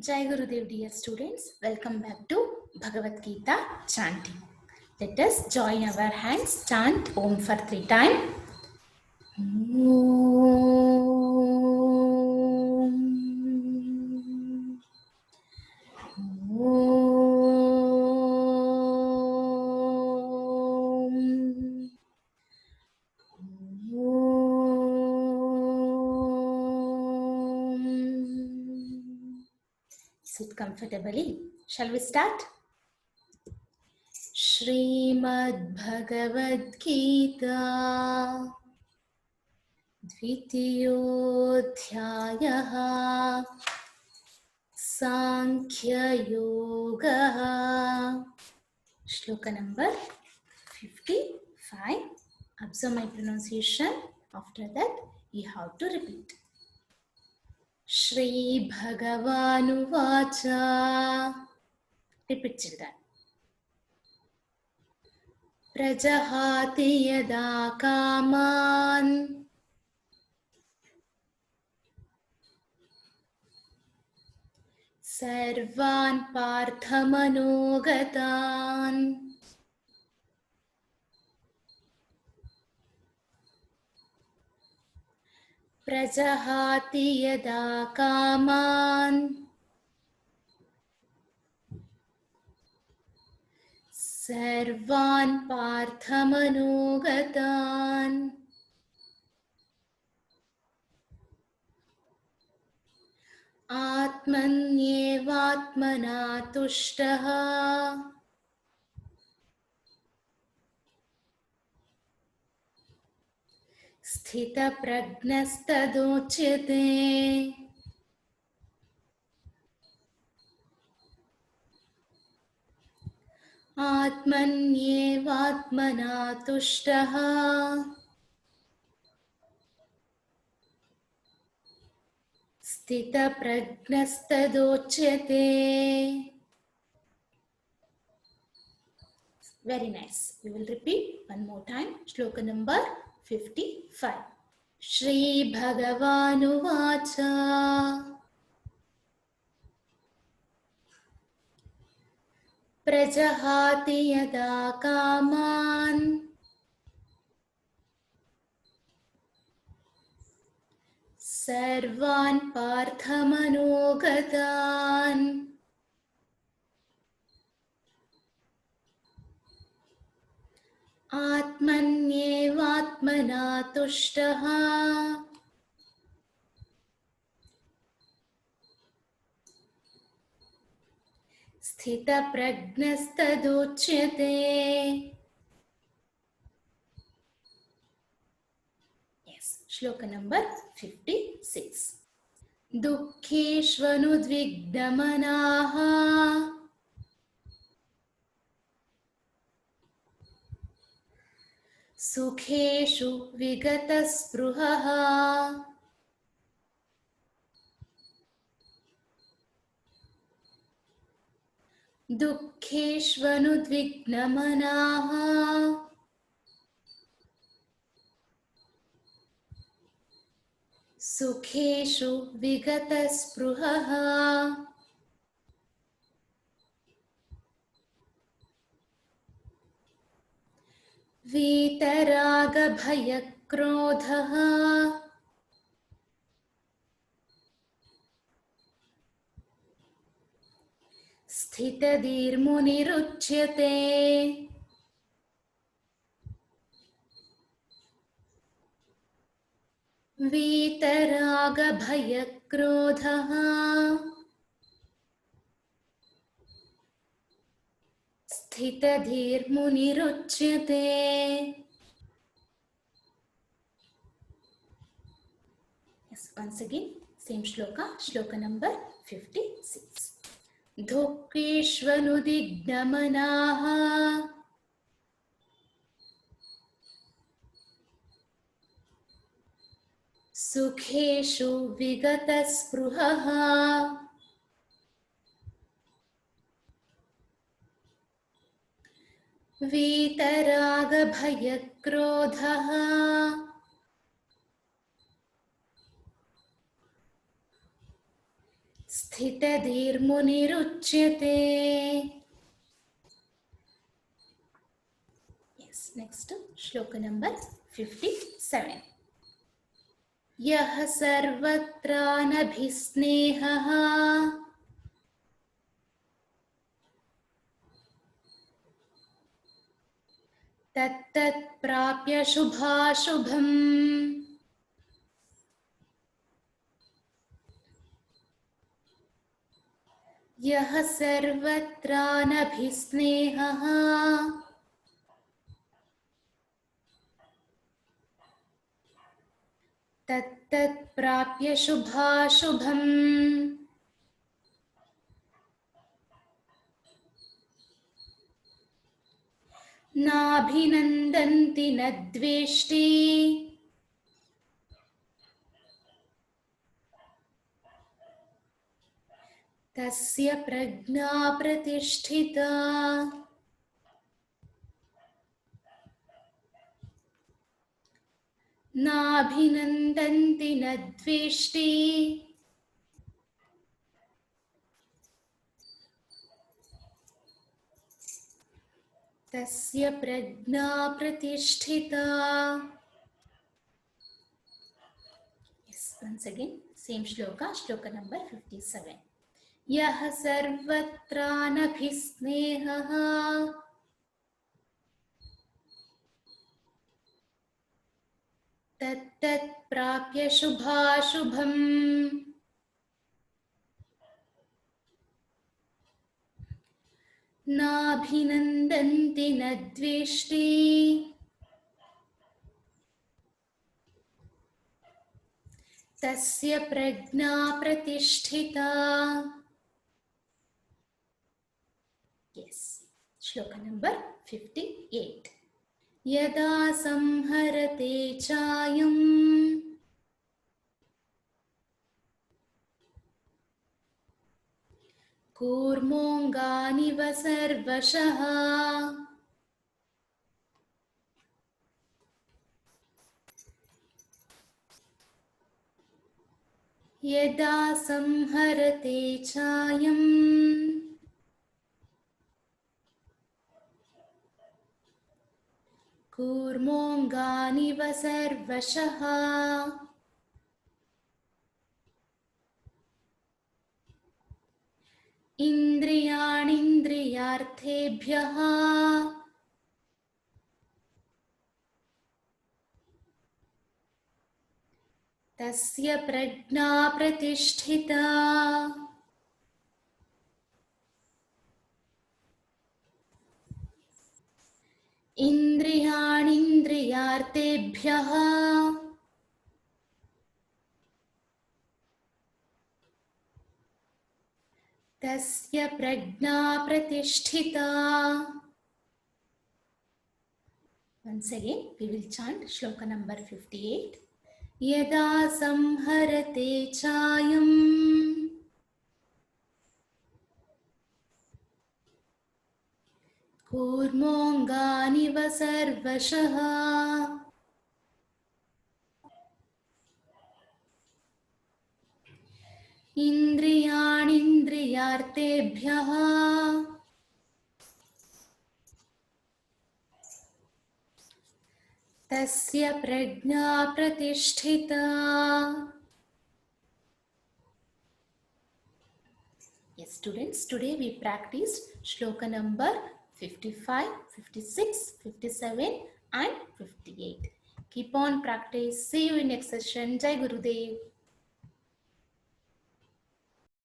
Jai Gurudev, dear students, welcome back to Bhagavad Gita chanting. Let us join our hands, chant Om for 3 times. Sit comfortably. Shall we start? Shrimad Bhagavad Gita Dvitiyodhyayaha Sankhya Yogaha Shloka number 55. Observe my pronunciation. After that, you have to repeat. Shri Bhagavanu Vacha. Repeat, children. Prajahati yada kaman Sarvan Parthamanogatan Prajahati yada kaman Sarvan Parthamanogatan Atmanyevatmana tushtaha Sthita prajnastadocyate Atmanyevatmana tushtaha Sthita prajnastadocyate. Very nice. We will repeat one more time. Shloka number 55. Shri Bhagavanu Vacha Prajahati yada kaman Sarvan Parthamanogatan Atmanyevatmana tushtaha Sthita prajnastadocyate. Yes, shloka number 56. Dukkheshvanudvigdamanaha Sukheshu vigataspruhaha Dukkheshvanudvignamanaha Sukheshu vigataspruhaha Vitaragabhayakrodhaha Sthitadirmuniruchyate. Vitaragabhayakrodhaha Sthitadirmuniruchyate. Yes, once again, same shloka, shloka number 56. Dukkheshvanudigdamanaha Sukheshu vigataspruhaha Vitaragabhayakrodhaha स्थितधीर्मुनिरुच्यते. Yes, next shloka number 57. यः सर्वत्रानभिस्नेहः तत्तत् प्राप्य शुभाशुभम्. यः सर्वत्रानभिस्नेहः तत्तत् प्राप्य शुभाशुभम्. नाभिनन्दन्ति न द्वेष्टि तस्य प्रज्ञा प्रतिष्ठिता. नाभिनन्दन्ति न द्वेष्टि तस्य प्रज्ञा प्रतिष्ठिता. Yes, once again, same shloka, shloka number 57. यः सर्वत्रानभिस्नेहः तत्तत् प्राप्य शुभाशुभम्. नाभिनन्दन्ति न द्वेष्टि तस्य प्रज्ञा प्रतिष्ठिता. Yes, shloka number 58. यदा संहरते चायम् कूर्मोऽङ्गानिव सर्वशः. यदा संहरते चायम् कूर्मोऽङ्गानिव सर्वशः. इन्द्रियाणीन्द्रियार्थेभ्यः तस्य प्रज्ञा प्रतिष्ठिता. इन्द्रियाणीन्द्रियार्थेभ्यः तस्य प्रज्ञा प्रतिष्ठिता. Once again, we will chant shloka number 58. यदा संहरते चायम् कूर्मोऽङ्गानिव सर्वशः. इन्द्रियाणीन्द्रियार्थेभ्यः तस्य प्रज्ञा प्रतिष्ठिता. Yes, students, today we practiced shloka number 55, 56, 57 and 58. Keep on practice. See you in next session. Jai Gurudev.